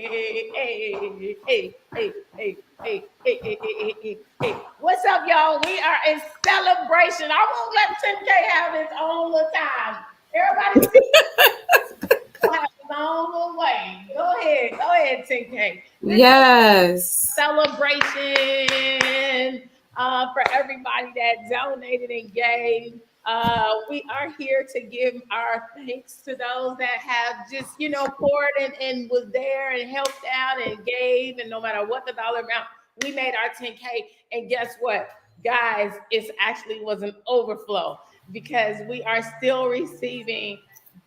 hey. What's up, y'all? We are in celebration. I won't let 10K have his own little time. Everybody have his own little way. Go ahead, 10K. This Yes. celebration for everybody that donated and gave. We are here to give our thanks to those that have just, poured and was there and helped out and gave. And no matter what the dollar amount, we made our 10K. And guess what, guys? It actually was an overflow because we are still receiving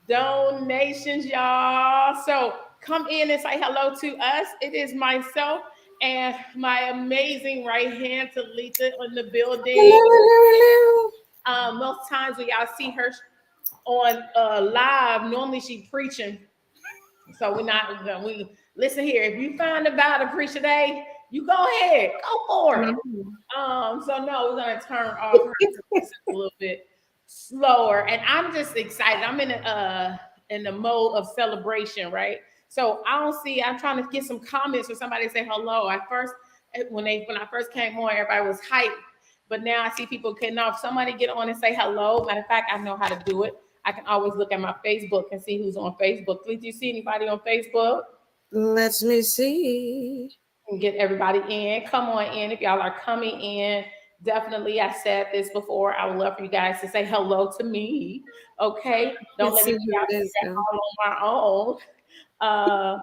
donations, y'all. So come in and say hello to us. It is myself and my amazing right hand, Talita, in the building. Hello, hello, hello. Most times when y'all see her on live, normally she preaching. So we listen here. If you find about to preach today, you go ahead, go for it. So no, we're gonna turn off her a little bit slower, and I'm just excited. I'm in the mode of celebration, right? So I'm trying to get some comments for somebody to say hello. At first, when I first came on, everybody was hyped, but now I see people getting off. Somebody get on and say hello. Matter of fact, I know how to do it. I can always look at my Facebook and see who's on Facebook. Please, do you see anybody on Facebook? Let me see. And get everybody in. Come on in. If y'all are coming in, definitely, I said this before, I would love for you guys to say hello to me. Okay? Don't let me See who it is now. all on my own.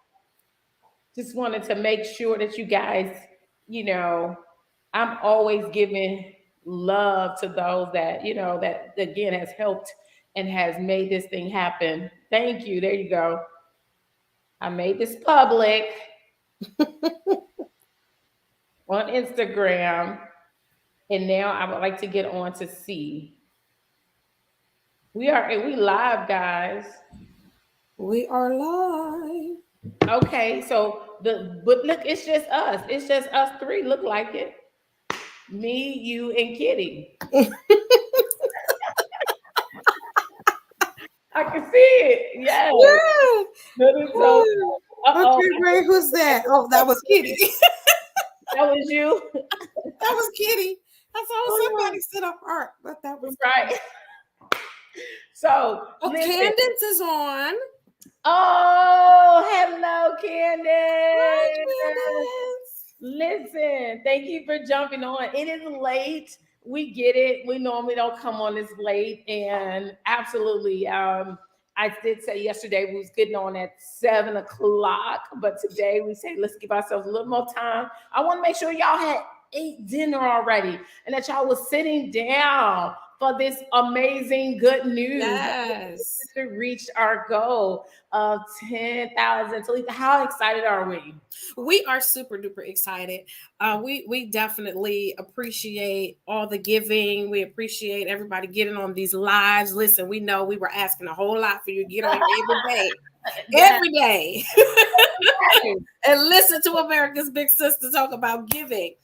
Just wanted to make sure that you guys, I'm always giving love to those that, that again has helped and has made this thing happen. Thank you. There you go. I made this public on Instagram. And now I would like to get on to see. We live, guys. We are live. Okay, but look, it's just us. It's just us three. Look like it. Me, you, and Kitty. I can see it. Yes. Yeah. Okay, Ray, who's that? Oh, that was Kitty. That was you. That was Kitty. I saw somebody sit apart, but that was right. So, Candace is on. Oh, hello, Candace. Hi, Candace. Listen, thank you for jumping on. It is late. We get it. We normally don't come on this late, and absolutely. I did say yesterday we was getting on at 7:00, but today we say let's give ourselves a little more time. I want to make sure y'all had ate dinner already and that y'all was sitting down for this amazing good news. Yes. To reach our goal of 10,000. Talita, how excited are we? We are super duper excited. We definitely appreciate all the giving. We appreciate everybody getting on these lives. Listen, we know we were asking a whole lot for you to get on every day. Every day. And listen to America's Big Sister talk about giving.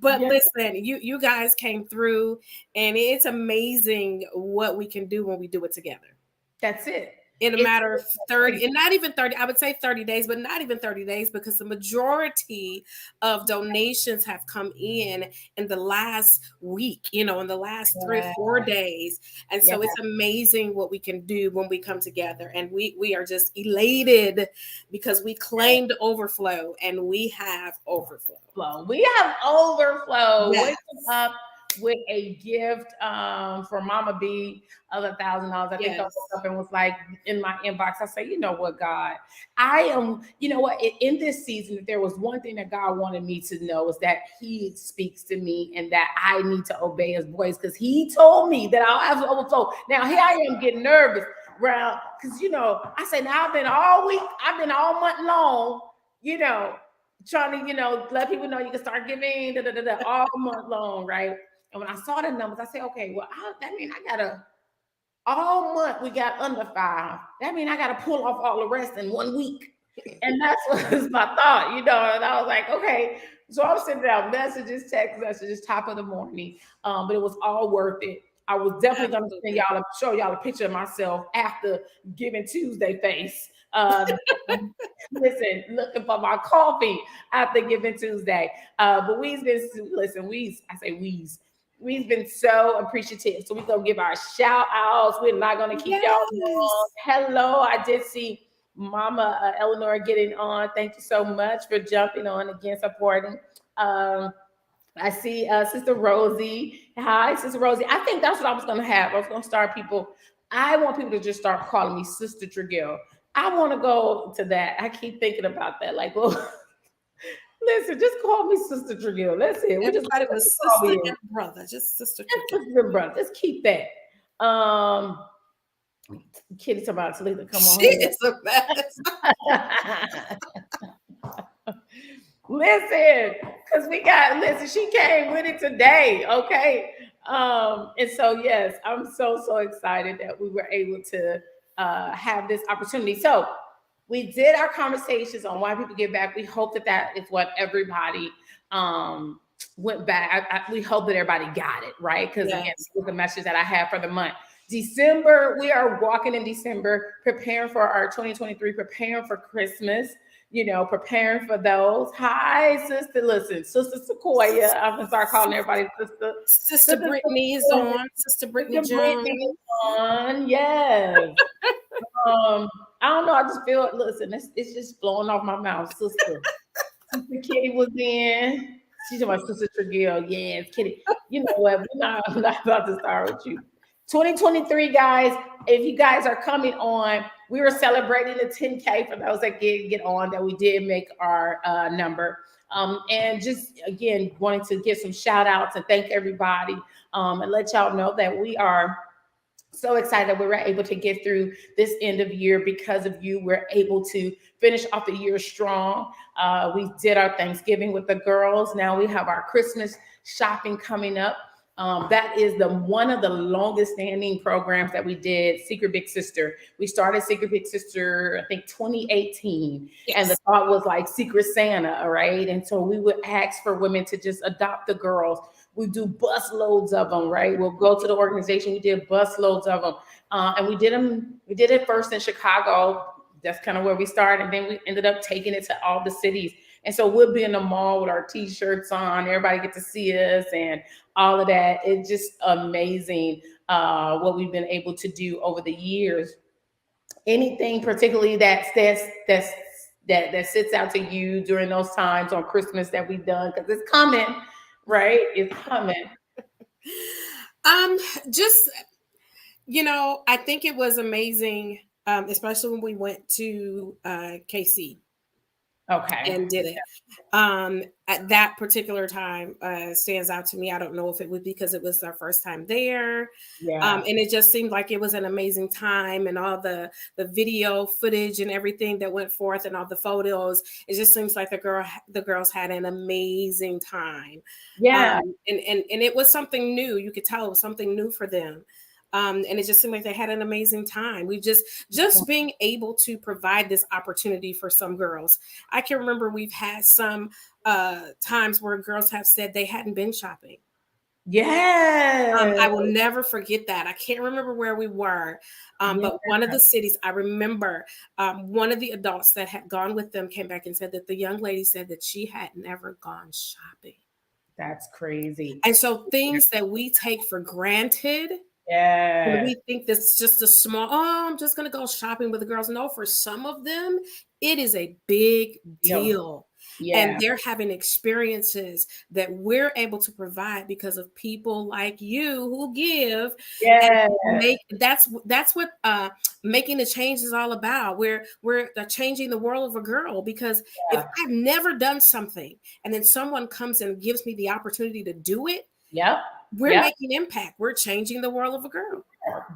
But listen, you guys came through, and it's amazing what we can do when we do it together. That's it. In a matter of 30, and not even 30, I would say 30 days, but not even 30 days, because the majority of donations have come in the last week, in the last 3 or 4 days. And so it's amazing what we can do when we come together. And we are just elated because we claimed overflow, and we have overflow. We have overflow. Yes. Waking up with a gift from Mama B of $1,000. I think I woke up and was like in my inbox. I say, you know what, God, I am, in this season, if there was one thing that God wanted me to know is that He speaks to me and that I need to obey His voice, because He told me that I'll have overflow. Now here I am getting nervous around, because I say now I've been all month long, trying to, let people know you can start giving all month long, right? And when I saw the numbers, I said, okay, well, that means all month we got under 5. That means I got to pull off all the rest in 1 week. And that's what was my thought, and I was like, okay. So I'm sending out messages, text messages, top of the morning. But it was all worth it. I was definitely going to show y'all a picture of myself after Giving Tuesday face. Listen, looking for my coffee after Giving Tuesday. But we've been, listen, we've been so appreciative. So we're going to give our shout outs. We're not going to keep y'all long. Hello, I did see Mama Eleanor getting on. Thank you so much for jumping on again, supporting. I see Sister Rosie. Hi, Sister Rosie. I think that's what I was going to have. I was going to start people. I want people to just start calling me Sister Tregill. I want to go to that. I keep thinking about that. Like, well, listen, just call me Sister Tregill. That's it. We just thought it was sister and brother. Just Sister Tregill. Sister and brother. Let's keep that. Kitty about Talita, come on. She is a mess. Listen, because she came with it today, okay? And so, yes, I'm so excited that we were able to have this opportunity. So we did our conversations on why people give back. We hope that is what everybody went back. We hope that everybody got it, right? Because again, this was the message that I have for the month. December, we are walking in December, preparing for our 2023, preparing for Christmas, preparing for those. Hi, sister. Listen, Sister Sequoia. I'm going to start calling everybody sister. Sister Brittany is on. Sister Brittany Jones. On. Yes. I don't know. I just feel, listen, it's just blowing off my mouth. Sister Kitty was in. She's my Sister Tregill. Yes, Kitty. You know what? I'm not about to start with you. 2023, guys, if you guys are coming on, we were celebrating the 10K for those that get on, that we did make our number. And just, again, wanting to give some shout outs and thank everybody and let y'all know that we are so excited that we were able to get through this end of year because of you. We're able to finish off the year strong. We did our Thanksgiving with the girls. Now we have our Christmas shopping coming up. That is one of the longest standing programs that we did, Secret Big Sister. We started Secret Big Sister, I think 2018. Yes. And the thought was like Secret Santa, right? And so we would ask for women to just adopt the girls. We do bus loads of them, right? We'll go to the organization. We did bus loads of them. And we did it first in Chicago. That's kind of where we started. And then we ended up taking it to all the cities. And so we'll be in the mall with our T-shirts on. Everybody get to see us and all of that. It's just amazing what we've been able to do over the years. Anything particularly that sits out to you during those times on Christmas that we've done, because it's coming, right? It's coming. Just, I think it was amazing, especially when we went to KC. Okay. And did it. At that particular time stands out to me. I don't know if it was because it was our first time there. Yeah. And it just seemed like it was an amazing time, and all the video footage and everything that went forth and all the photos. It just seems like the girls had an amazing time. Yeah. And it was something new. You could tell it was something new for them. And it just seemed like they had an amazing time. We just being able to provide this opportunity for some girls. I can remember we've had some times where girls have said they hadn't been shopping. Yeah. I will never forget that. I can't remember where we were, but one of the cities, I remember one of the adults that had gone with them came back and said that the young lady said that she had never gone shopping. That's crazy. And so things that we take for granted. Yeah. We think that's just a small, I'm just going to go shopping with the girls. No, for some of them, it is a big deal. Yeah. And they're having experiences that we're able to provide because of people like you who give. Yeah. That's what making the change is all about. We're changing the world of a girl, because if I've never done something and then someone comes and gives me the opportunity to do it, we're making impact. We're changing the world of a girl.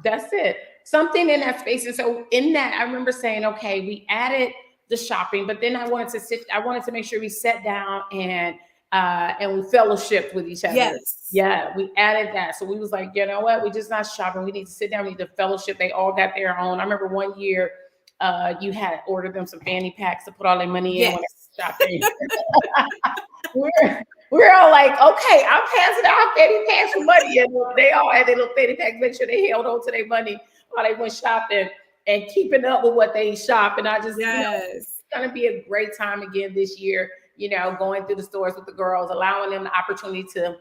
That's it. Something in that space. And so in that, I remember saying, okay, we added the shopping, but then I wanted to make sure we sat down and we fellowshipped with each other. Yes. Yeah, we added that. So we was like, you know what? We just not shopping. We need to sit down. We need to fellowship. They all got their own. I remember one year you had ordered them some fanny packs to put all their money in when they shopping. We're all like, okay, I'm passing out fanny packs for money. And they all had their little fanny packs, make sure they held on to their money while they went shopping. and keeping up with what they shop. And I just, Yes. it's going to be a great time again this year, going through the stores with the girls, allowing them the opportunity to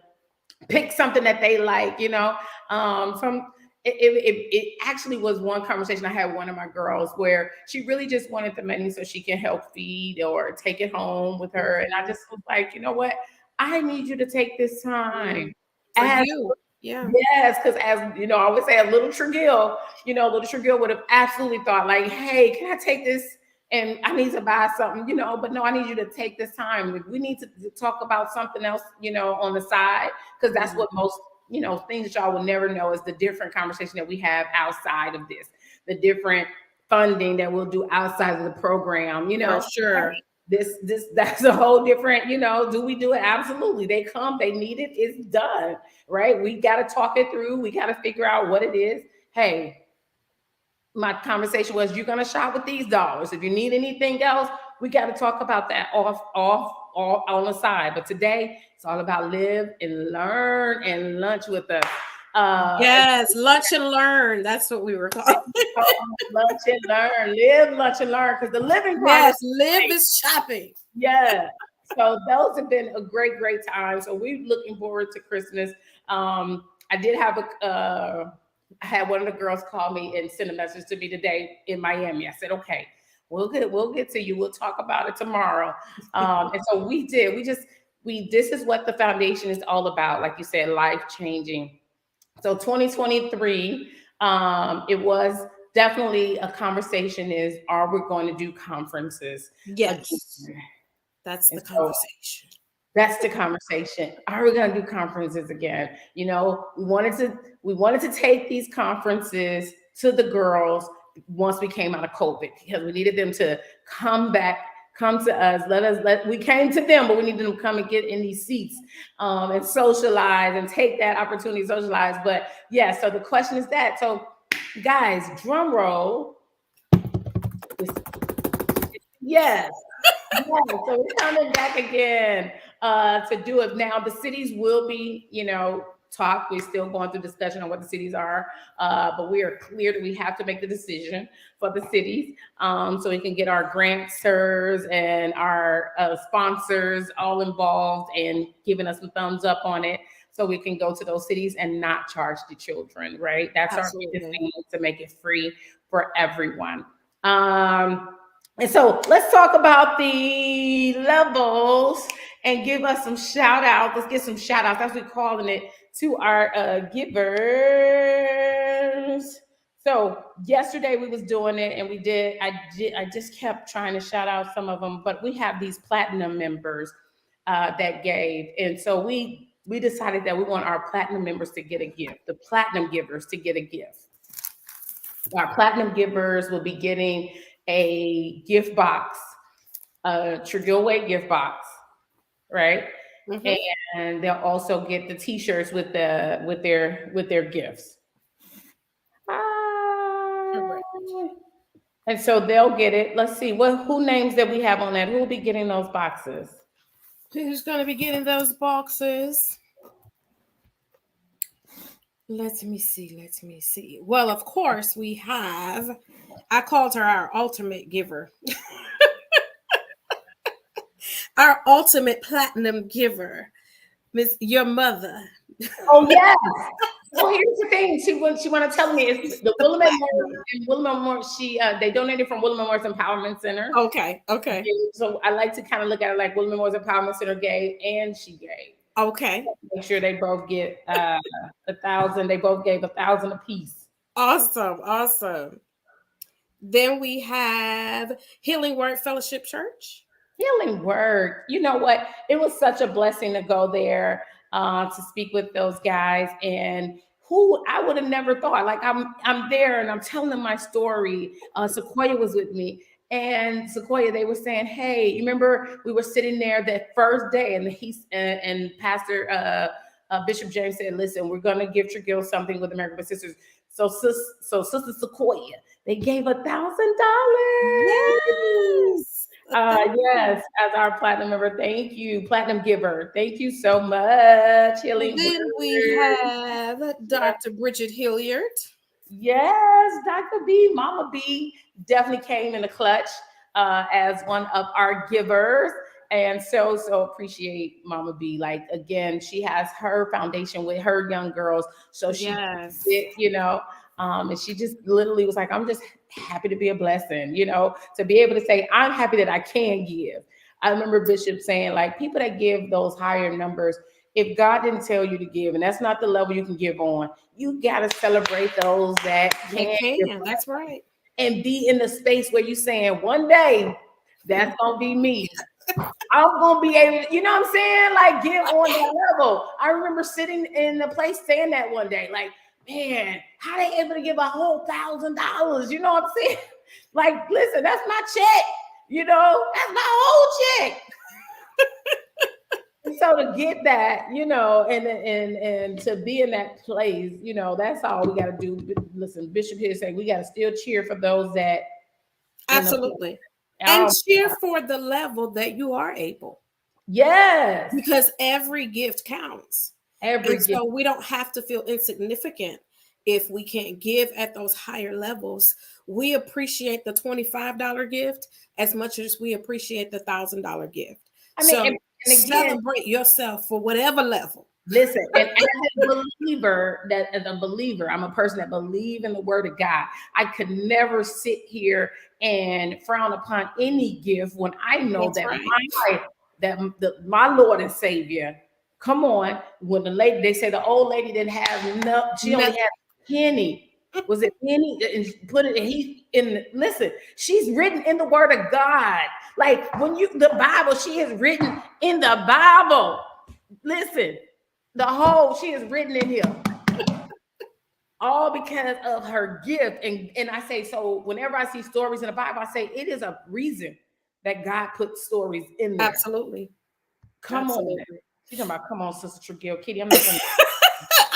pick something that they like, from it actually was one conversation I had with one of my girls where she really just wanted the money so she can help feed or take it home with her. And I just was like, you know what? I need you to take this time. For you. Yeah. Yes, because as I always say, a little Tregill would have absolutely thought like, hey, can I take this? And I need to buy something, but no, I need you to take this time. We need to talk about something else, on the side, because that's what most, things that y'all will never know is the different conversation that we have outside of this, the different funding that we'll do outside of the program, For sure. That's a whole different, do we do it? Absolutely. They come, they need it, it's done, right? We got to talk it through. We got to figure out what it is. Hey, my conversation was, you're going to shop with these dollars. If you need anything else, we got to talk about that off on the side. But today it's all about live and learn and lunch with us. Yes, lunch and learn. That's what we were calling. Lunch and learn, live, lunch and learn, because the living part. Yes, live is shopping. Yeah. So those have been a great time. So we're looking forward to Christmas. I did have I had one of the girls call me and send a message to me today in Miami. I said, okay, we'll get to you. We'll talk about it tomorrow. And so we did. This is what the foundation is all about. Like you said, life changing. So 2023, it was definitely a conversation is, are we going to do conferences? Yes. That's the conversation. That's the conversation. Are we going to do conferences again? We wanted to take these conferences to the girls once we came out of COVID, because we needed them to come to us. We came to them, but we needed them to come and get in these seats and socialize and take that opportunity to socialize. But yeah, so the question is that. So guys, drum roll. Yes. Yeah, so we're coming back again to do it. Now the cities will be, talk. We're still going through discussion on what the cities are, but we are clear that we have to make the decision for the cities, so we can get our grantors and our sponsors all involved and giving us some thumbs up on it, so we can go to those cities and not charge the children. Right? That's Absolutely. Our biggest thing, to make it free for everyone. And so let's talk about the levels and give us some shout outs. Let's get some shout outs, as we're calling it, to our givers. So yesterday we was doing it, and I just kept trying to shout out some of them, but we have these platinum members that gave. And so we decided that we want our platinum members to get a gift, the platinum givers to get a gift. Our platinum givers will be getting a gift box, a Tregill Way gift box, right? Mm-hmm. And they'll also get the t-shirts with their gifts. And so they'll get it. Let's see, who names that we have on that? Who will be getting those boxes? Who's going to be getting those boxes? Let me see. Well, of course, we have, I called her our ultimate giver. Our ultimate platinum giver, Miss Your Mother. Oh, yes. Well, here's the thing. She want to tell me is the William Memorial. They donated from William Memorial Empowerment Center. Okay. So I like to kind of look at it like William Memorial Empowerment Center gave and she gave. Okay. Make sure they both get 1,000. They both gave 1,000 apiece. Awesome. Then we have Healing Word Fellowship Church. Healing Word. You know what? It was such a blessing to go there to speak with those guys, and who I would have never thought. Like I'm there and I'm telling them my story. Sequoia was with me. And Sequoia, they were saying, hey, you remember we were sitting there that first day, and Pastor Bishop James said, listen, we're going to give Tregill something with American Sisters. So Sister Sequoia, they gave $1,000. Yes, as our platinum member. Thank you, platinum giver. Thank you so much, Healing. Then we have Dr. Bridget Hilliard. Yes, Dr. B, Mama B definitely came in the clutch as one of our givers. And so appreciate Mama B. Like, again, she has her foundation with her young girls. So she, Yes. and she just literally was like, I'm just happy to be a blessing, to be able to say, I'm happy that I can give. I remember Bishop saying, like, people that give those higher numbers, if God didn't tell you to give, and that's not the level you can give on, you got to celebrate those that They can give, can. That's right. and be in the space where you're saying, one day that's gonna be me. I'm gonna be able to, you know what I'm saying? Like, get on that level. I remember sitting in the place saying that one day, like, man, how they able to give a whole $1,000? You know what I'm saying? Like, listen, that's my check. That's my whole check. So to get that, and to be in that place, that's all we got to do. Listen, Bishop here saying we got to still cheer for those that absolutely, and cheer for the level that you are able. Yes, because every gift counts. So we don't have to feel insignificant if we can't give at those higher levels. We appreciate the $25 gift as much as we appreciate the $1,000 gift. I mean, so and again, celebrate yourself for whatever level. Listen, and as a believer, I'm a person that believes in the word of God. I could never sit here and frown upon any gift when I know my Lord and Savior. Come on, when they say the old lady didn't have she only had a penny. Was it penny? And put it listen, she's written in the word of God. Like, when the Bible, she is written in the Bible. Listen, she is written in here. All because of her gift. And I say, so whenever I see stories in the Bible, I say it is a reason that God put stories in there. Absolutely. Come on. She's talking about, come on, Sister Tregill. Kitty, I'm not going to.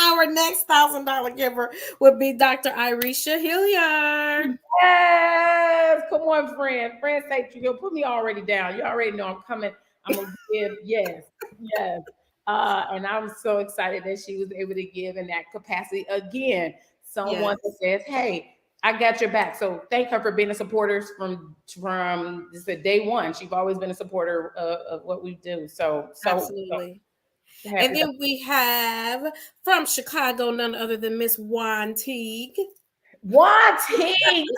Our next $1,000 giver would be Dr. Irisha Hilliard. Yes. Come on, friend. Friend, say, Tregill, put me already down. You already know I'm coming. I'm going to give. Yes. Yes. And I'm so excited that she was able to give in that capacity. Again, someone that says, hey, I got your back. So thank her for being a supporter from day one. She's always been a supporter of what we do. So absolutely. And then we have from Chicago, none other than Miss Juan Teague. Juan Teague.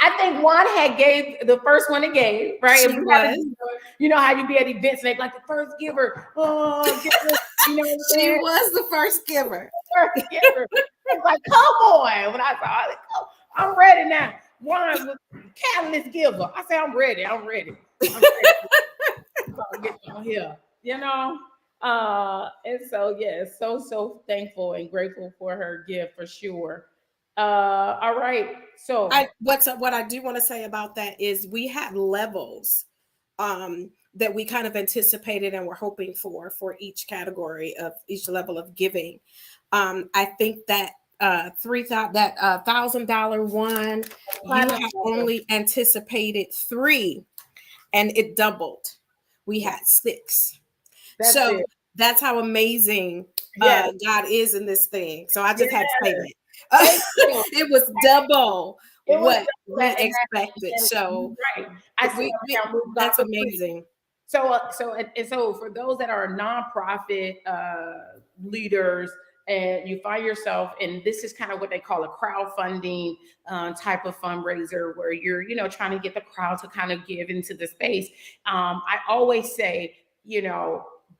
I think Juan had gave the first one it gave, right? She was. You know how you be at events and they like the first giver. Oh, she was the first giver. First giver. It's like, come on. When I saw it, I'm ready now. Juan was catalyst giver. I say, I'm ready. I'm ready. Get on here, and so yes, so thankful and grateful for her gift for sure. All right. So what I do want to say about that is we have levels that we kind of anticipated and we're hoping for each category of each level of giving. I think that $1,000 one, you have only anticipated 3 and it doubled. We had 6. That's how amazing God is in this thing. So I just had to say that. It was double what we expected. So that's amazing. So for those that are nonprofit leaders and you find yourself, and this is kind of what they call a crowdfunding type of fundraiser where you're, trying to get the crowd to kind of give into the space. I always say,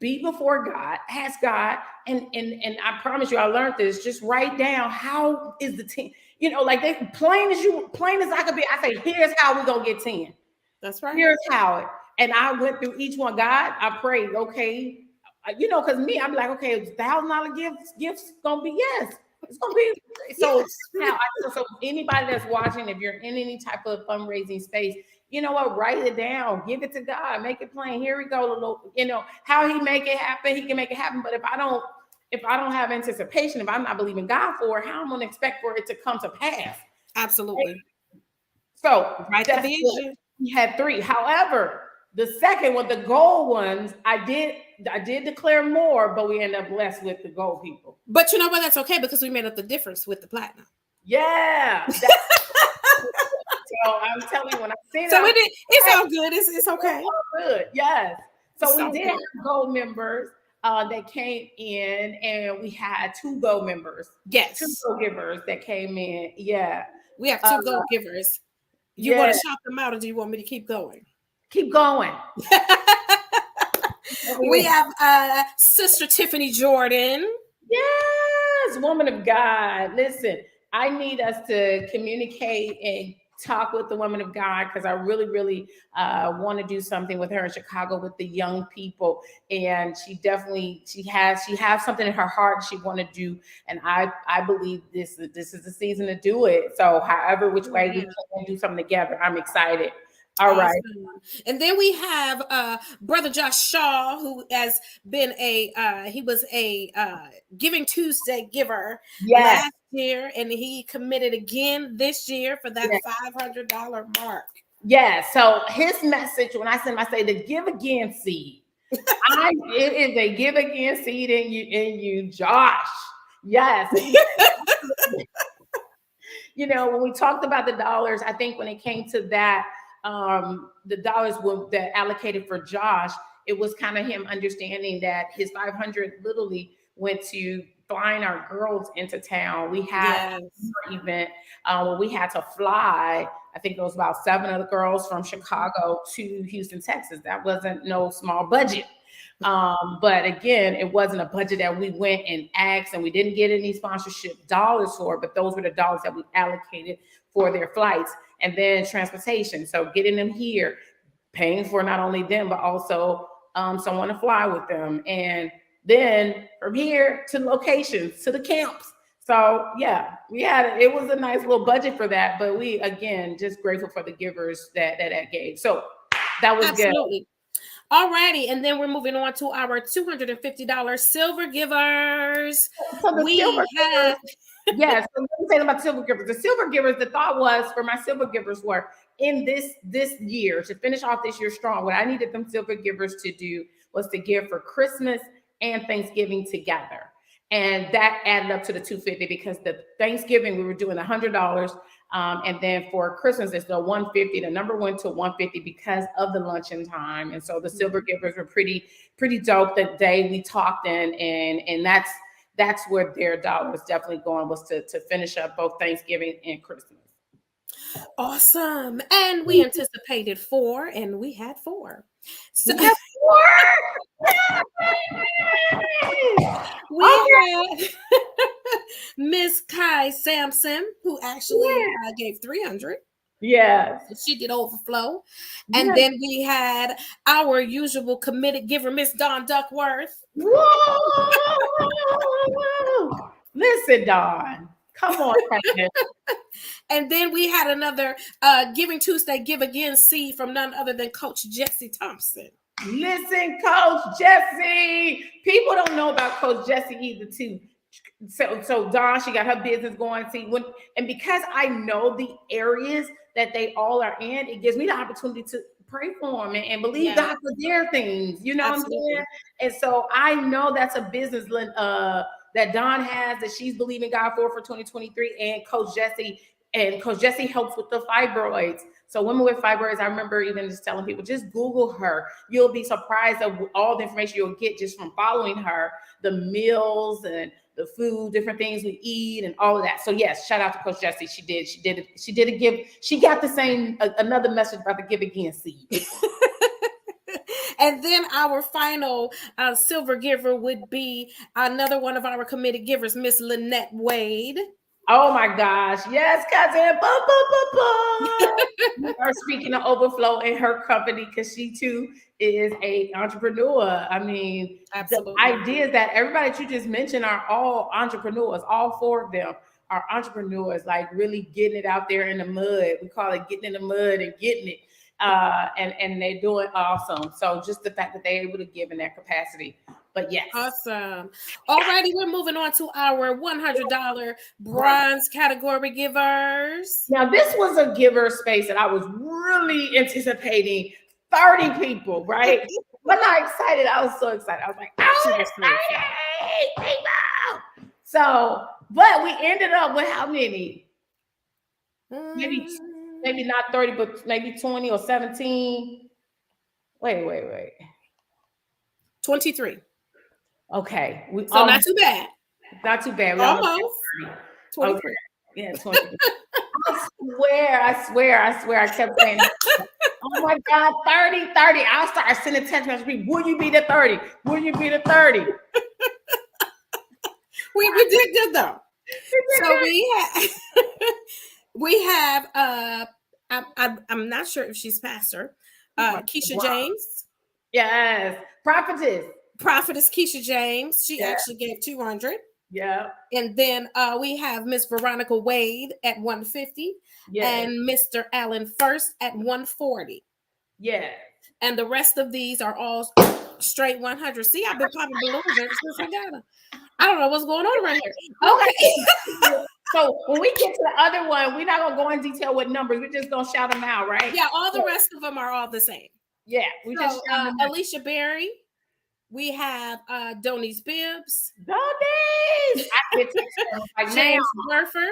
be before God, ask God, and I promise you, I learned this. Just write down, how is the team? Like, they plain as I could be. I say, here's how we're gonna get 10. That's right. Here's how it. And I went through each one. God, I prayed, okay, because me, I'm like, okay, $1,000 gifts gonna be yes. It's gonna be so. Yes. So anybody that's watching, if you're in any type of fundraising space, you know what? Write it down. Give it to God. Make it plain. Here we go. How He make it happen. He can make it happen. But if I don't have anticipation, if I'm not believing God for it, how am I gonna expect for it to come to pass? Absolutely. Right? So we had 3. However, the second one, the gold ones, I did declare more, but we ended up blessed with the gold people. But you know what? That's okay because we made up the difference with the platinum. Yeah. So I'm telling you, when I seen it, so it's all good. It's okay. It's all good. Yes. So we So did good. have gold members that came in, and we had 2 gold members. Yes. 2 gold givers that came in. Yeah. We have 2 gold givers. You want to shout them out, or do you want me to keep going? Keep going. We have Sister Tiffany Jordan. Yes, woman of God. Listen, I need us to communicate and talk with the woman of God, because I really, really want to do something with her in Chicago with the young people. And she has something in her heart she want to do, and I believe this is the season to do it. So however which way we can do something together, I'm excited. All right. And then we have Brother Josh Shaw, who has been he was a Giving Tuesday giver last year, and he committed again this year for that $500 mark. Yeah. So his message, when I say the give again seed, it is a give again seed in you, Josh. Yes. You know, when we talked about the dollars, I think when it came to that, the dollars that allocated for Josh, it was kind of him understanding that his 500 literally went to flying our girls into town. We had an event where we had to fly. I think it was about 7 of the girls from Chicago to Houston, Texas. That wasn't no small budget. But again, it wasn't a budget that we went and asked, and we didn't get any sponsorship dollars for, but those were the dollars that we allocated for their flights. And then transportation. So getting them here, paying for not only them, but also someone to fly with them. And then from here to locations, to the camps. So yeah, it was a nice little budget for that. But we, again, just grateful for the givers that gave. So that was absolutely good. Alrighty, and then we're moving on to our $250 silver givers. So yes, so let me say about silver givers. The silver givers, the thought was for my silver givers were in this year, to finish off this year strong. What I needed them silver givers to do was to give for Christmas and Thanksgiving together. And that added up to the $250, because the Thanksgiving we were doing $100. And then for Christmas, it's the $150. The number went to $150 because of the luncheon time. And so the silver givers were pretty dope that day we talked and that's where their dollar was definitely going, was to finish up both Thanksgiving and Christmas. Awesome. And we anticipated 4, and we had 4. So we had Miss Kai Sampson, who actually gave 300. Yes. She did overflow. And then we had our usual committed giver, Miss Dawn Duckworth. Whoa! Listen, Dawn. Come on, And then we had another Giving Tuesday Give Again seed from none other than Coach Jesse Thompson. Listen, Coach Jesse. People don't know about Coach Jesse either, too. So Dawn, she got her business going. And because I know the areas that they all are in, it gives me the opportunity to pray for them and believe God for their things. You know what I'm saying? And so I know that's a business that Dawn has, that she's believing God for 2023, and Coach Jesse helps with the fibroids. So women with fibroids, I remember even just telling people, just Google her. You'll be surprised of all the information you'll get just from following her, the meals and the food, different things we eat and all of that. So yes, shout out to Coach Jesse. She did a give. She got the same, another message about the give again seed. And then our final silver giver would be another one of our committed givers, Miss Lynette Wade. Oh my gosh. Yes, cousin. We are speaking of overflow in her company, because she too is an entrepreneur. I mean, absolutely. The ideas that everybody that you just mentioned are all entrepreneurs. All 4 of them are entrepreneurs, like really getting it out there in the mud. We call it getting in the mud and getting it. And they're doing awesome. So just the fact that they're able to give in that capacity. But yes. Awesome. Alrighty, we're moving on to our $100 bronze category givers. Now, this was a giver space that I was really anticipating 30 people, right? When I excited, I was so excited. I was like, oh, 30 people. So, but we ended up with how many? maybe not 30, but maybe 20 or 17. Wait. 23. Okay. So not too bad. Not too bad. We almost 23. Okay. Yeah, 23. I swear. I kept saying, oh my God, 30. I'll start sending text messages. Will you be the 30? Will you be the 30? We did good though. So we have I'm not sure if she's pastor. Keisha James. Yes. Prophetess Keisha James. She actually gave 200. Yeah. And then we have Miss Veronica Wade at 150. Yes. And Mr. Allen First at 140. Yeah. And the rest of these are all straight 100. See, I've been popping balloons ever since I got them. I don't know what's going on around here. Okay. So when we get to the other one, we're not going to go in detail with numbers. We're just going to shout them out, right? Yeah, all the rest of them are all the same. Yeah. We just Alicia Berry. We have Donice Bibbs. Donice! James Murphy.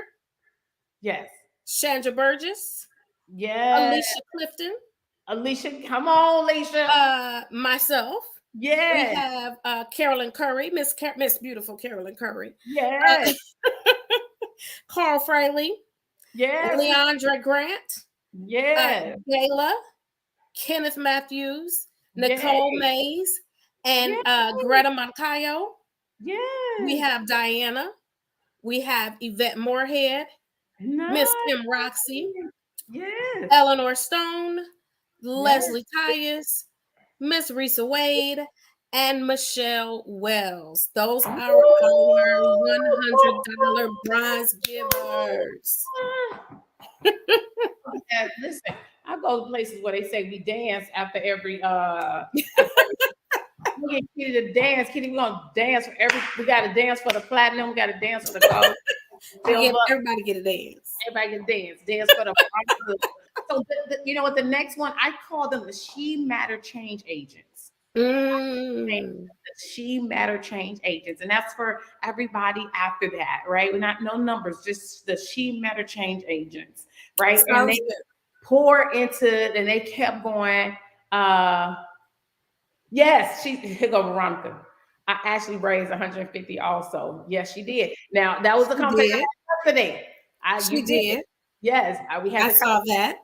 Yes. Chandra Burgess. Yes. Alicia Clifton. Alicia, come on, Alicia. Myself. Yeah. We have Carolyn Curry, Miss Beautiful Carolyn Curry. Yes. Carl Fraley. Yes. Leandra Grant. Yes. Gayla. Kenneth Matthews. Nicole Mays. And Greta Moncayo. Yes. We have Diana. We have Yvette Moorhead. Miss Kim Roxy. Yes. Eleanor Stone. Leslie Tyus. Miss Risa Wade. And Michelle Wells. Those are our $100 prize givers. Listen, I go to places where they say we dance after every we get Kitty to dance. Kitty, we're gonna dance for we gotta dance for the platinum, we gotta dance for the gold. Everybody get a dance. Everybody can dance for the so you know what, the next one, I call them the She Matter Change Agents. The She Matter Change Agents, and that's for everybody after that, right? We're not no numbers, just the She Matter Change Agents, right? And they pour into it, and they kept going. Yes, here go Veronica. I actually raised 150 also. Yes, she did. Now that was the conversation yesterday. She did. Yes, we had. I saw that.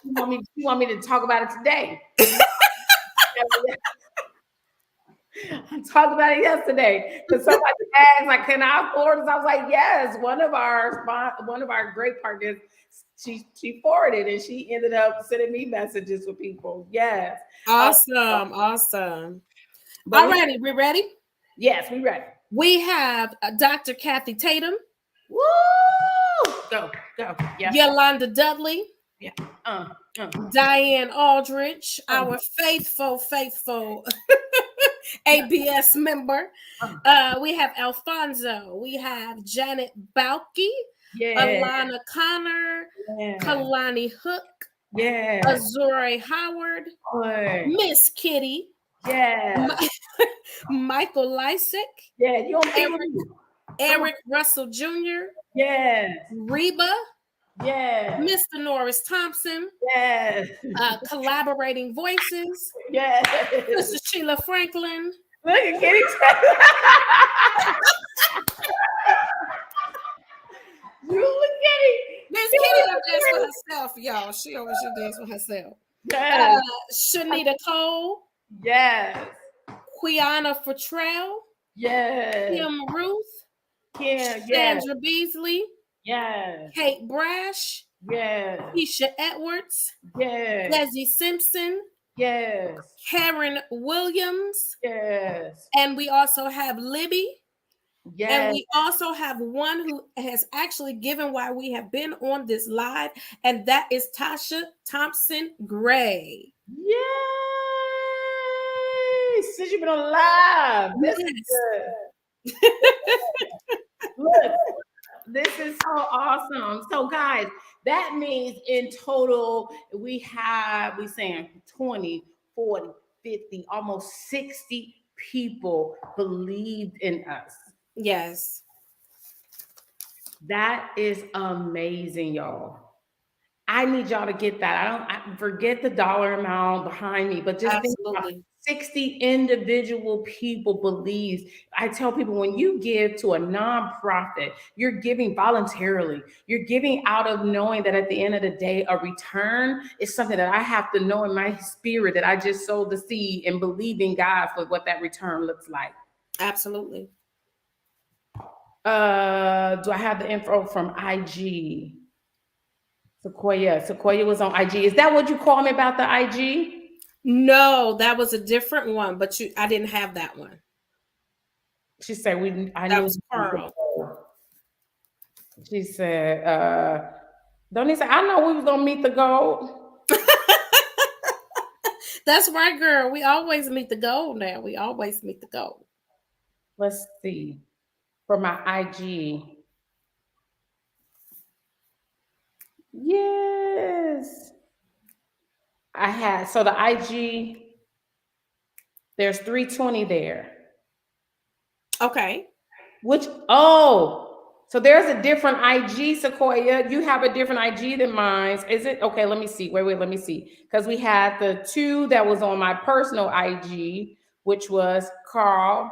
You want me to talk about it today? I talked about it yesterday because somebody asked, like, "Can I afford this?" I was like, "Yes." One of our great partners, she forwarded, and she ended up sending me messages with people. Yes, awesome. All righty, we ready? Yes, we ready. We have Dr. Kathy Tatum. Woo! Go. Yeah. Yolanda Dudley. Yeah. Diane Aldridge, our faithful ABS member. We have Alfonso. We have Janet Balky. Alana Connor. Kalani Hook. Azure Howard. Miss Kitty. Michael Lysick. Eric Russell Jr. Reba. Mr. Norris Thompson. Collaborating Voices. Mr. Sheila Franklin. Look at Kitty. You look at it. Miss Kitty will dance for herself, y'all. She always should dance for herself. Shanita Cole. Quiana Futrell. Kim Ruth. Sandra Beasley. Kate Brash. Keisha Edwards. Leslie Simpson. Karen Williams. And we also have Libby. And we also have one who has actually given while we have been on this live, and that is Tasha Thompson Gray. Yay! Since you've been on live, this is good. Look, this is so awesome. So, guys, that means in total we saying 20, 40, 50, almost 60 people believed in us. Yes. That is amazing, y'all. I need y'all to get that. I forget the dollar amount behind me, but just think about Absolutely. 60 individual people believes. I tell people when you give to a nonprofit, you're giving voluntarily. You're giving out of knowing that at the end of the day, a return is something that I have to know in my spirit that I just sowed the seed and believe in God for what that return looks like. Absolutely. Do I have the info from IG? Sequoia was on IG. Is that what you call me about the IG? No, that was a different one, but I didn't have that one. She said I That knew. was Carl. She said, don't he say, I know we was gonna meet the goal. That's right, girl. We always meet the goal now. We always meet the goal. Let's see. For my IG. Yes. I had so the IG, there's 320 there. Okay. So there's a different IG, Sequoia. You have a different IG than mine. Is it okay? Let me see. Wait, let me see. Because we had the two that was on my personal IG, which was Carl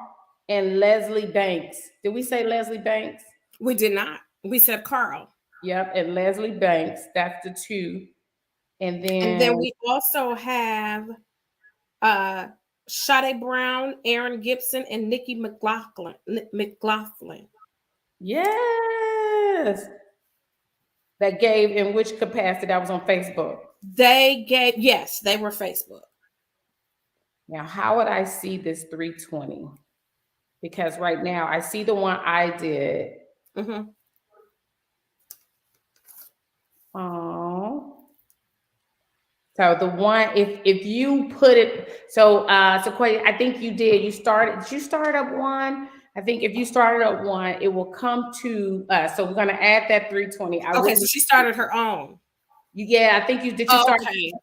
and Leslie Banks. Did we say Leslie Banks? We did not. We said Carl. Yep, and Leslie Banks. That's the two. And then we also have Sade Brown, Aaron Gibson, and Nikki McLaughlin. Yes. That gave in which capacity? That was on Facebook. They were Facebook. Now, how would I see this 320? Because right now I see the one I did. Mm-hmm. Oh. So the one, if you put it, so Sequoia, I think you did. Did you start up one? I think if you started up one, it will come to us. So we're gonna add that 320. Okay, so she started her own. Yeah, I think you did. You start. Okay.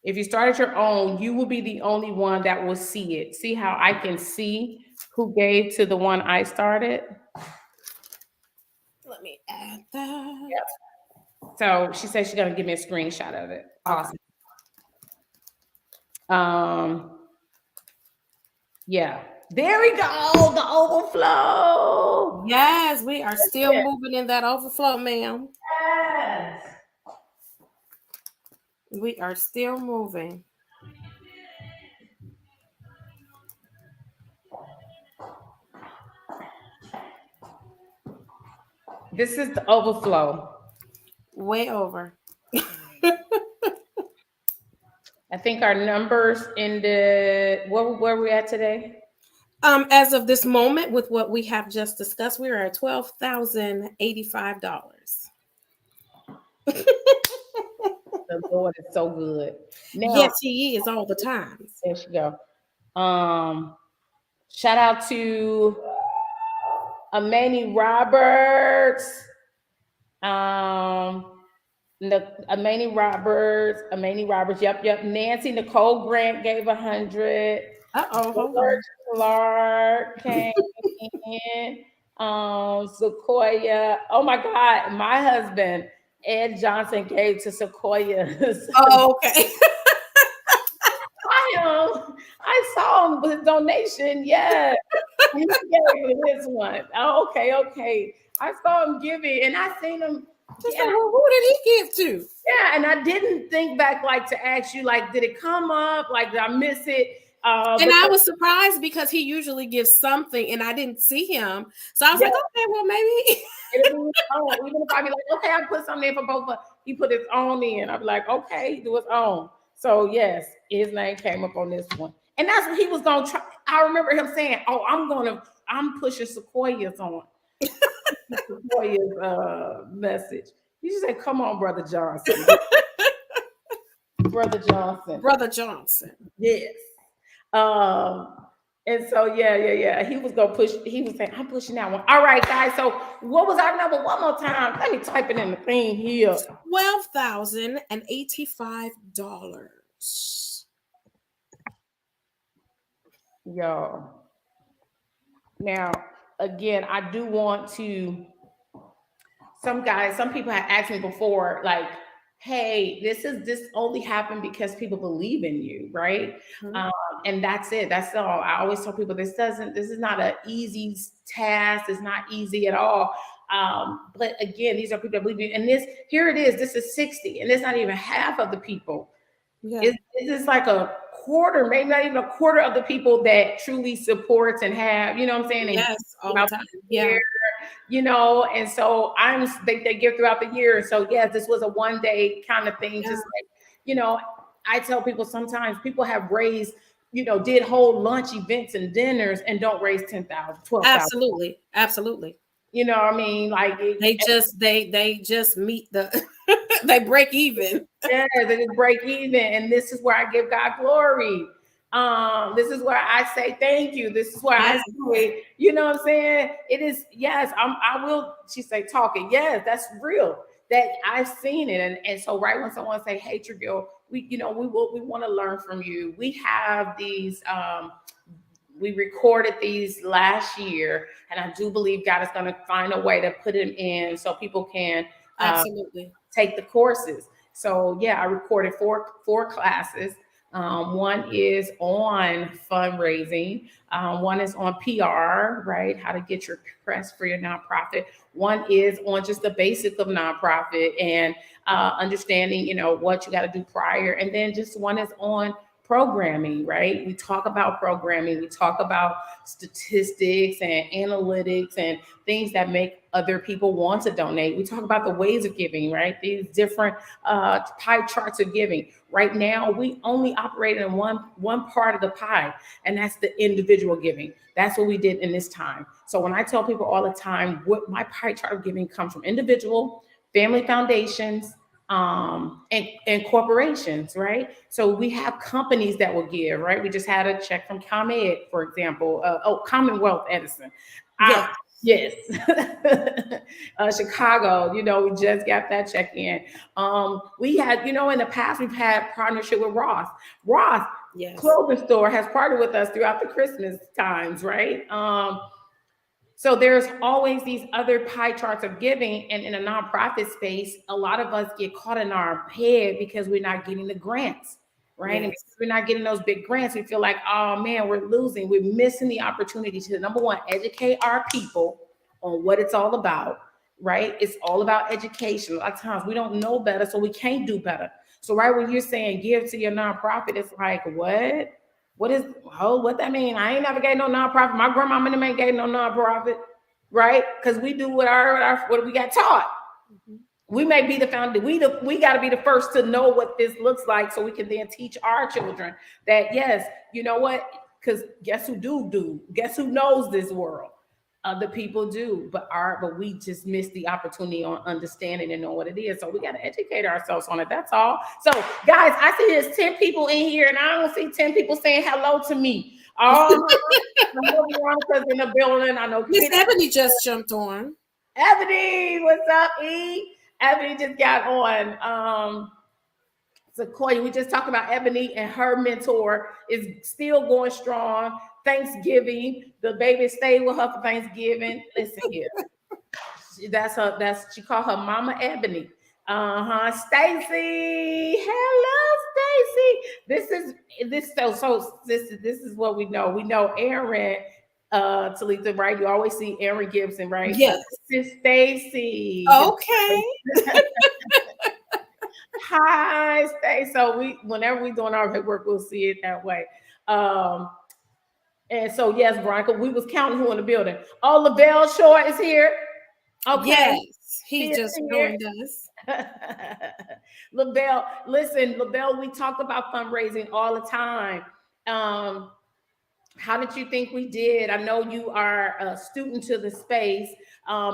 If you started your own, you will be the only one that will see it. See how I can see who gave to the one I started? Let me add that. Yep. So she said she's gonna give me a screenshot of it. Awesome. Yeah. There we go. The overflow. Yes, we are still moving in that overflow, ma'am. Yes. We are still moving. This is the overflow. Way over. I think our numbers ended. Where are we at today? As of this moment, with what we have just discussed, we are at $12,085. The Lord is so good. Now, yes, He is all the time. There she go. Shout out to Amani Roberts. Amani Roberts. Yep. Nancy Nicole Grant gave 100. Clark came in. Sequoia. Oh my God, my husband Ed Johnson gave to Sequoia. Oh, okay. I saw him with his donation. Yeah, he gave this one. Oh, okay. I saw him giving, and I seen him. Yeah. Well, who did he give to? Yeah, and I didn't think back to ask you, did it come up? Did I miss it? And I was surprised because he usually gives something, and I didn't see him. So I was like, okay, well, maybe. Even if I be like, okay, I put something in for both of us, he put his own in. I'd be like, okay, do his own. So yes, his name came up on this one. And that's what he was gonna try. I remember him saying, oh, I'm pushing Sequoia's on. Sequoia's message. You just say, come on, Brother Johnson. Brother Johnson. Yes. And so yeah. He was gonna push. He was saying, "I'm pushing that one." All right, guys. So what was our number? One more time. Let me type it in the thing here. $12,085. Yo. Now again, I do want to, some people have asked me before, like, hey, this only happened because people believe in you, right? Mhm. And that's it. That's all. I always tell people this is not an easy task. It's not easy at all. But again, these are people that believe in you. And here it is. This is 60, and it's not even half of the people. Yeah. It's like a quarter, maybe not even a quarter of the people that truly supports and have, you know what I'm saying? And Yes, all the time. Yeah. and so they give throughout the year. So yes, this was a one day kind of thing. Yeah. Just like, I tell people sometimes people have raised, did whole lunch events and dinners and don't raise 10,000, 12,000. Absolutely. Absolutely. You know what I mean? Like They just meet the they break even. yeah, they just break even. And this is where I give God glory. This is where I say thank you. This is where I say, you know what I'm saying? It is, yes, I will, she say talking. Yes, that's real. That I've seen it. And so right when someone say, hey, Tregill, we want to learn from you. We have these, we recorded these last year, and I do believe God is going to find a way to put them in so people can Absolutely take the courses. So yeah, I recorded four classes. One is on fundraising. One is on PR, right? How to get your press for your nonprofit. One is on just the basics of nonprofit and understanding, what you got to do prior. And then just one is on programming, right? We talk about programming, we talk about statistics and analytics and things that make other people want to donate. We talk about the ways of giving, right? These different pie charts of giving. Right now, we only operate in one part of the pie, and that's the individual giving. That's what we did in this time. So when I tell people all the time, what my pie chart of giving comes from individual, family foundations, and corporations, right? So we have companies that will give, right? We just had a check from ComEd, for example. Commonwealth Edison. Yes. Chicago, we just got that check in. We had, in the past, we've had partnership with Ross. yes. Clothing store has partnered with us throughout the Christmas times, right? So there's always these other pie charts of giving. And in a nonprofit space, a lot of us get caught in our head because we're not getting the grants, right? Yes. And because we're not getting those big grants, we feel like, oh man, we're losing. We're missing the opportunity to, number one, educate our people on what it's all about, right? It's all about education. A lot of times we don't know better, so we can't do better. So right when you're saying give to your nonprofit, it's like, what? What that mean? I ain't never gave no nonprofit. My grandmama ain't gave no nonprofit, right? Because we do what we got taught. Mm-hmm. We may be the founder. We got to be the first to know what this looks like, so we can then teach our children that yes, you know what? Because guess who do? Guess who knows this world? Other people do, but we just miss the opportunity on understanding and know what it is. So we got to educate ourselves on it. That's all. So guys, I see there's 10 people in here, and I don't see 10 people saying hello to me. I know Veronica's in the building. I know Miss Ebony just jumped on. Ebony, what's up, E? Ebony just got on. Sequoia, we just talked about Ebony, and her mentor is still going strong. Thanksgiving, the baby stayed with her for Thanksgiving. Listen here, she called her Mama Ebony. Stacy, hello, Stacy. This is what we know. We know Aaron, Talitha, right? You always see Aaron Gibson, right? Yes. This is Stacy. Okay. Hi, Stacy. So whenever we doing our work, we'll see it that way. And so yes, Veronica, we was counting who in the building. Oh, Lavelle Short is here. Okay. Yes, he just joined us. Lavelle, listen, Lavelle, we talk about fundraising all the time. How did you think we did? I know you are a student to the space,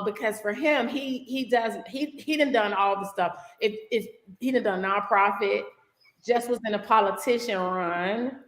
because for him, he done all the stuff. If he done nonprofit, just was in a politician run.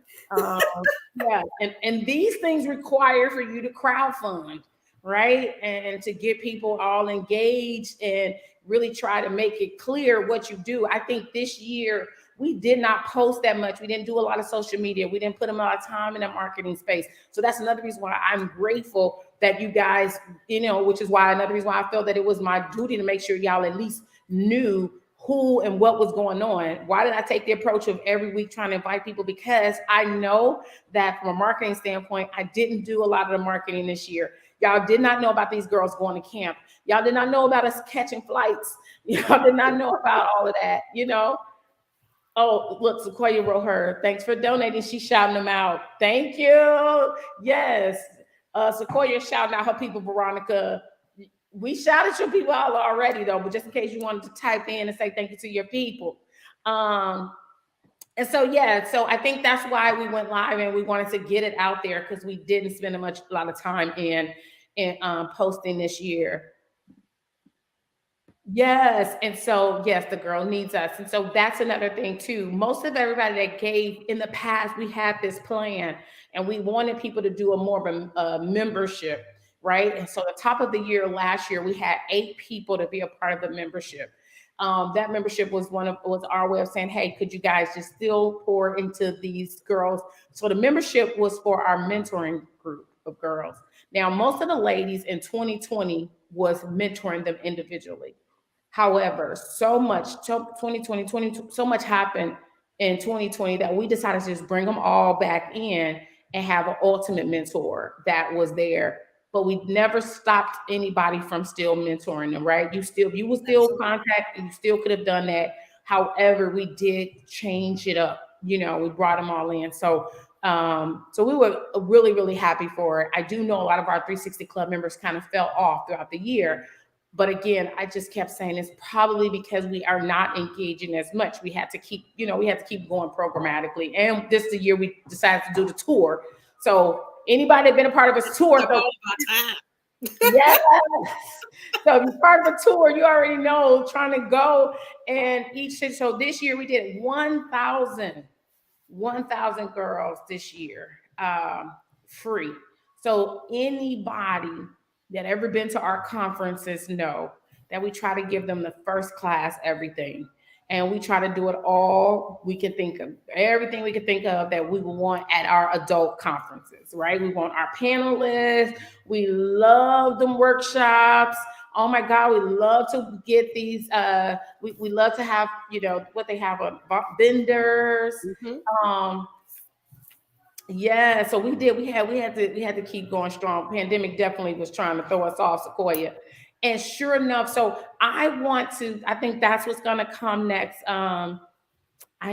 Yeah, and these things require for you to crowdfund, right? And to get people all engaged and really try to make it clear what you do. I think this year we did not post that much. We didn't do a lot of social media. We didn't put a lot of time in the marketing space. So that's another reason why I'm grateful that you guys, which is why another reason why I felt that it was my duty to make sure y'all at least knew who and what was going on. Why did I take the approach of every week trying to invite people? Because I know that from a marketing standpoint, I didn't do a lot of the marketing this year. Y'all did not know about these girls going to camp. Y'all did not know about us catching flights. Y'all did not know about all of that, Oh, look, Sequoia wrote her. Thanks for donating. She's shouting them out. Thank you. Yes. Sequoia shouting out her people, Veronica. We shouted your people out already, though, but just in case you wanted to type in and say thank you to your people. And so, so I think that's why we went live and we wanted to get it out there because we didn't spend a lot of time in posting this year. Yes. And so, yes, the girl needs us. And so that's another thing too. Most of everybody that gave in the past, we had this plan and we wanted people to do more of a membership, right? And so the top of the year last year, we had 8 people to be a part of the membership. That membership was our way of saying, hey, could you guys just still pour into these girls? So the membership was for our mentoring group of girls. Now, most of the ladies in 2020 was mentoring them individually. However, so much happened in 2020 that we decided to just bring them all back in and have an ultimate mentor that was there. But we never stopped anybody from still mentoring them, right? You would still contact, you still could have done that. However, we did change it up. We brought them all in. So we were really, really happy for it. I do know a lot of our 360 Club members kind of fell off throughout the year. But again, I just kept saying it's probably because we are not engaging as much. We had to keep going programmatically. And this is the year we decided to do the tour. So anybody that been a part of a tour, yes. So if you're part of a tour, you already know trying to go and each city. So this year we did 1,000 girls this year, free. So anybody that ever been to our conferences know that we try to give them the first class everything. And we try to do it all we can think of, everything we can think of that we would want at our adult conferences, right? We want our panelists. We love them workshops. Oh my God, we love to get these. We love to have, what they have on vendors. Mm-hmm. Yeah, so we did. We had to keep going strong. Pandemic definitely was trying to throw us off, Sequoia. And sure enough, so I think that's what's going to come next. I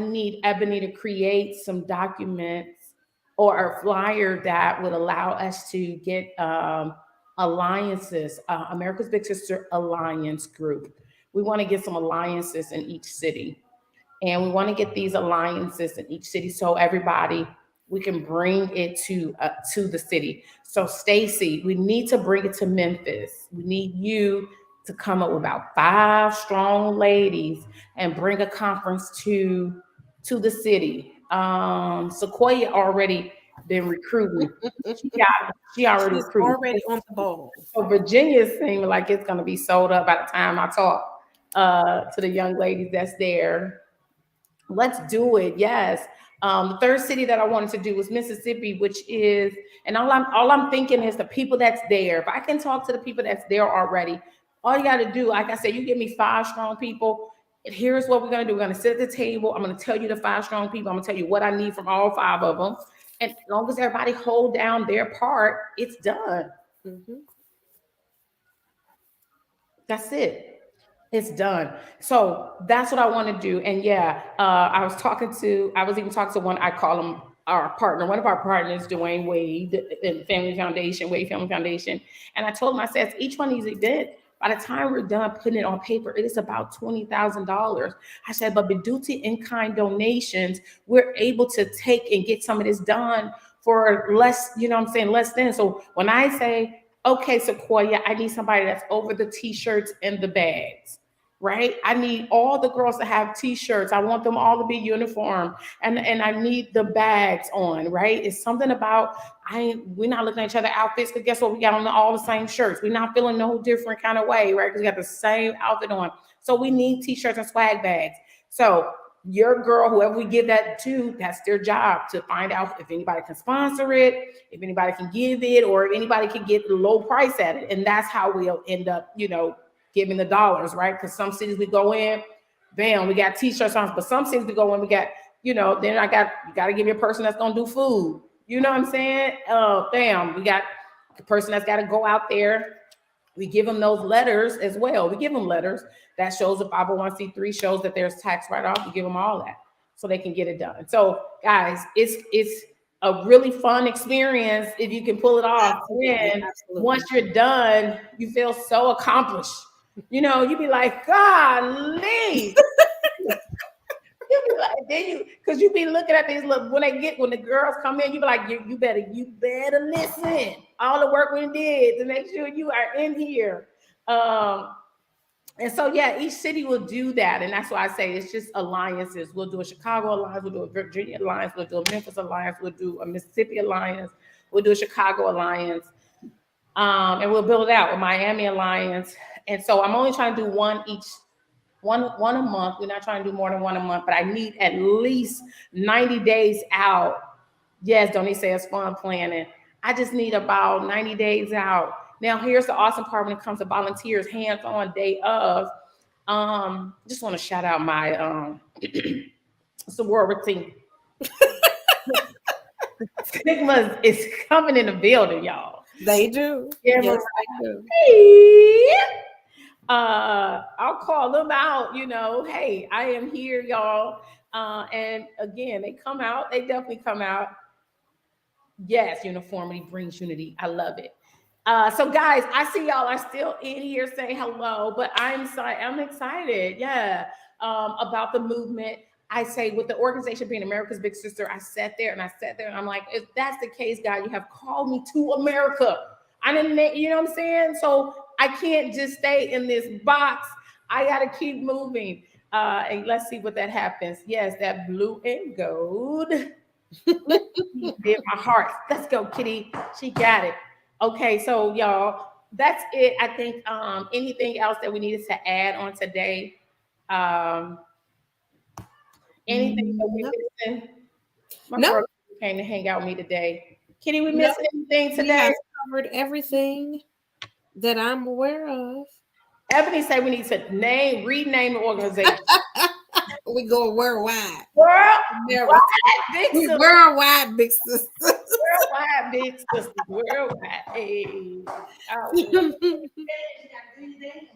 need Ebony to create some documents or a flyer that would allow us to get alliances, America's Big Sister Alliance Group. We want to get some alliances in each city. And we want to get these alliances in each city so everybody, we can bring it to the city. So Stacy, we need to bring it to Memphis. We need you to come up with about 5 strong ladies and bring a conference to the city. Sequoia already been recruiting. She already recruited. Already on the ball. So Virginia seemed like it's going to be sold up by the time I talk to the young ladies that's there. Let's do it. Yes. The third city that I wanted to do was Mississippi, which is, and all I'm thinking is the people that's there. If I can talk to the people that's there already, all you got to do, like I said, you give me 5 strong people. And here's what we're going to do. We're going to sit at the table. I'm going to tell you the 5 strong people. I'm going to tell you what I need from all 5 of them. And as long as everybody hold down their part, it's done. Mm-hmm. That's it. It's done. So that's what I want to do. And I was even talking to one, I call him our partner, one of our partners, Dwayne Wade, in Family Foundation, Wade Family Foundation. And I told him, I said, each one of these events, by the time we're done putting it on paper, it is about $20,000. I said, but due to in-kind donations, we're able to take and get some of this done for less, less than. So when I say, okay, Sequoia, I need somebody that's over the t-shirts and the bags. Right? I need all the girls to have t-shirts. I want them all to be uniform. And I need the bags on, right? It's something about, we're not looking at each other outfits, because guess what? We got on all the same shirts. We're not feeling no different kind of way, right? Because we got the same outfit on. So we need t-shirts and swag bags. So your girl, whoever we give that to, that's their job to find out if anybody can sponsor it, if anybody can give it, or if anybody can get the low price at it. And that's how we'll end up, giving the dollars, right? Because some cities we go in, bam, we got t-shirts on, but some cities we go in, we got, then you got to give me a person that's going to do food. You know what I'm saying? Bam, we got the person that's got to go out there. We give them those letters as well. We give them letters that shows the 501c3, shows that there's tax write-off. We give them all that so they can get it done. So guys, it's a really fun experience if you can pull it off. And once you're done, you feel so accomplished. You be like, golly. You be like, because you be looking at these when the girls come in, you be like, you better listen. All the work we did to make sure you are in here. And so each city will do that, and that's why I say it's just alliances. We'll do a Chicago alliance, we'll do a Virginia alliance, we'll do a Memphis alliance, we'll do a Mississippi alliance, we'll do a Chicago alliance, and we'll build it out with Miami alliance. And so I'm only trying to do one a month. We're not trying to do more than one a month, but I need at least 90 days out. Yes, Donnie says fun planning. I just need about 90 days out. Now, here's the awesome part when it comes to volunteers, hands-on day of. Just want to shout out my sorority. Stigma is coming in the building, y'all. They do. Yes, they do. Hey. I'll call them out, hey, I am here, y'all. And again, they come out, they definitely come out. Yes, uniformity brings unity. I love it. So guys, I see y'all are still in here saying hello, but I'm excited, about the movement. I say with the organization being America's Big Sister, I sat there and I'm like, if that's the case, God, you have called me to America. I didn't, you know what I'm saying? So I can't just stay in this box. I got to keep moving. And let's see what that happens. Yes, that blue and gold. In my heart. Let's go, Kitty. She got it. Okay, so y'all, that's it. I think anything else that we needed to add on today? Anything that we missing? My girl came to hang out with me today. Kitty, we missed anything today? We covered everything that I'm aware of. Ebony said we need to rename the organization. We go worldwide. Worldwide big sisters. Worldwide big sisters. Worldwide. Hey.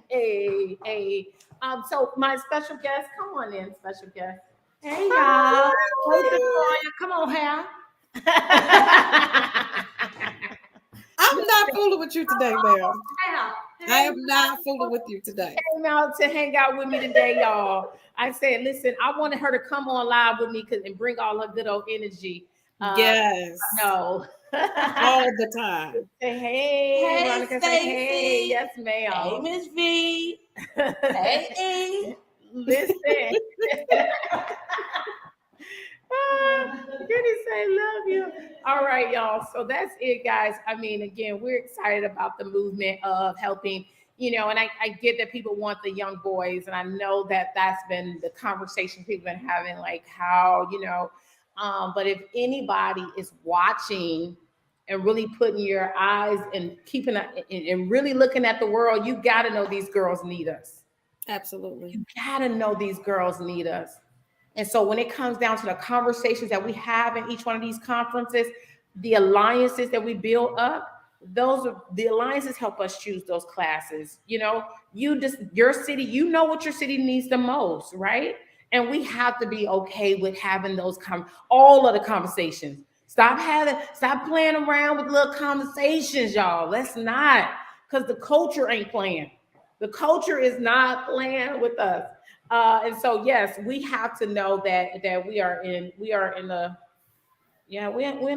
Hey. So my special guest, come on in, special guest. Hey y'all. Come on, Hal. I'm not fooling with you today, Belle. I am not fooling with you today. Came out to hang out with me today, y'all. I said, listen, I wanted her to come on live with me and bring all her good old energy. Yes. No. All the time. Say, hey, Veronica, say, hey, yes, ma'am. Hey, Miss V. Hey, listen. Goodness, I love you. All right, y'all. So that's it, guys. I mean, again, we're excited about the movement of helping, and I get that people want the young boys, and I know that that's been the conversation people have been having, like how, but if anybody is watching and really putting your eyes and keeping and really looking at the world, you got to know these girls need us. Absolutely. You got to know these girls need us. And so when it comes down to the conversations that we have in each one of these conferences, the alliances that we build up, the alliances help us choose those classes. Your city, what your city needs the most, right? And we have to be okay with having those all of the conversations. Stop playing around with little conversations, y'all. Let's not, because the culture ain't playing. The culture is not playing with us. And so, yes, we have to know that we're in a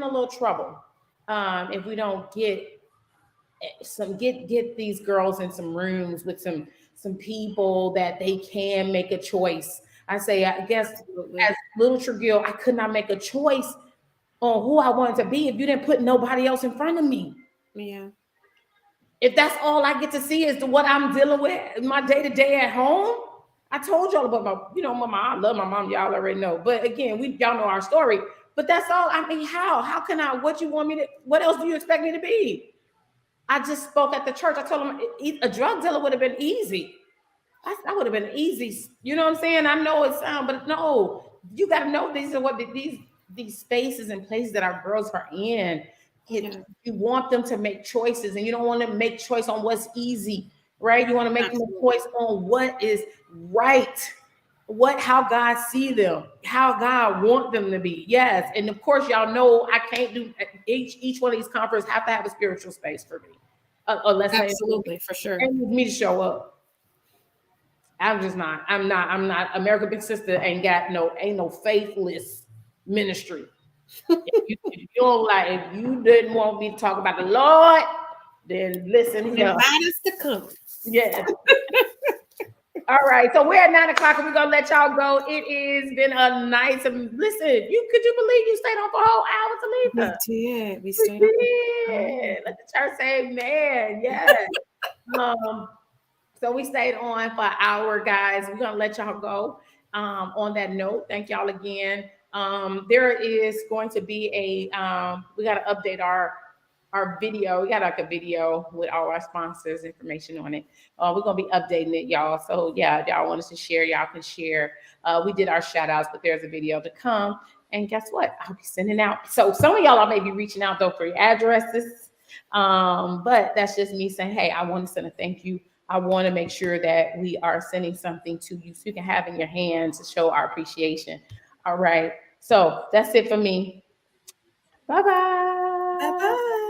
little trouble if we don't get these girls in some rooms with some people that they can make a choice. I guess as Little Trujillo, I could not make a choice on who I wanted to be if you didn't put nobody else in front of me. Yeah. If that's all I get to see is what I'm dealing with my day-to-day at home, I told y'all about my mom. I love my mom. Y'all already know. But again, y'all know our story. But that's all. I mean, how can I? What you want me to? What else do you expect me to be? I just spoke at the church. I told them a drug dealer would have been easy. That would have been easy. You know what I'm saying? I know it sounds, but no, you got to know these are what these spaces and places that our girls are in. You want them to make choices, and you don't want to make choice on what's easy, right? You want to make them a choice on what is right, how God see them, how God want them to be. Yes, and of course, y'all know I can't do each one of these conferences have to have a spiritual space for me, unless absolutely for sure, and me to show up. I'm not. American Big Sister ain't no faithless ministry. If you don't if you didn't want me to talk about the Lord, then listen here. Invite us to come. Yeah. All right. So we're at 9 o'clock and we're gonna let y'all go. It has been a nice listen. Could you believe you stayed on for a whole hour to leave us? We stayed on. Let the church say amen. Yes. So we stayed on for an hour, guys. We're gonna let y'all go. On that note, thank y'all again. There is going to be we got to update our video. We got a video with all our sponsors information on it. We're gonna be updating it, y'all. So yeah, y'all want us to share, y'all can share. We did our shout outs, but there's a video to come. And guess what? I'll be sending out. So some of y'all I may be reaching out though for your addresses. But that's just me saying, hey, I want to send a thank you. I want to make sure that we are sending something to you so you can have in your hands to show our appreciation. All right. So that's it for me. Bye-bye. Bye-bye.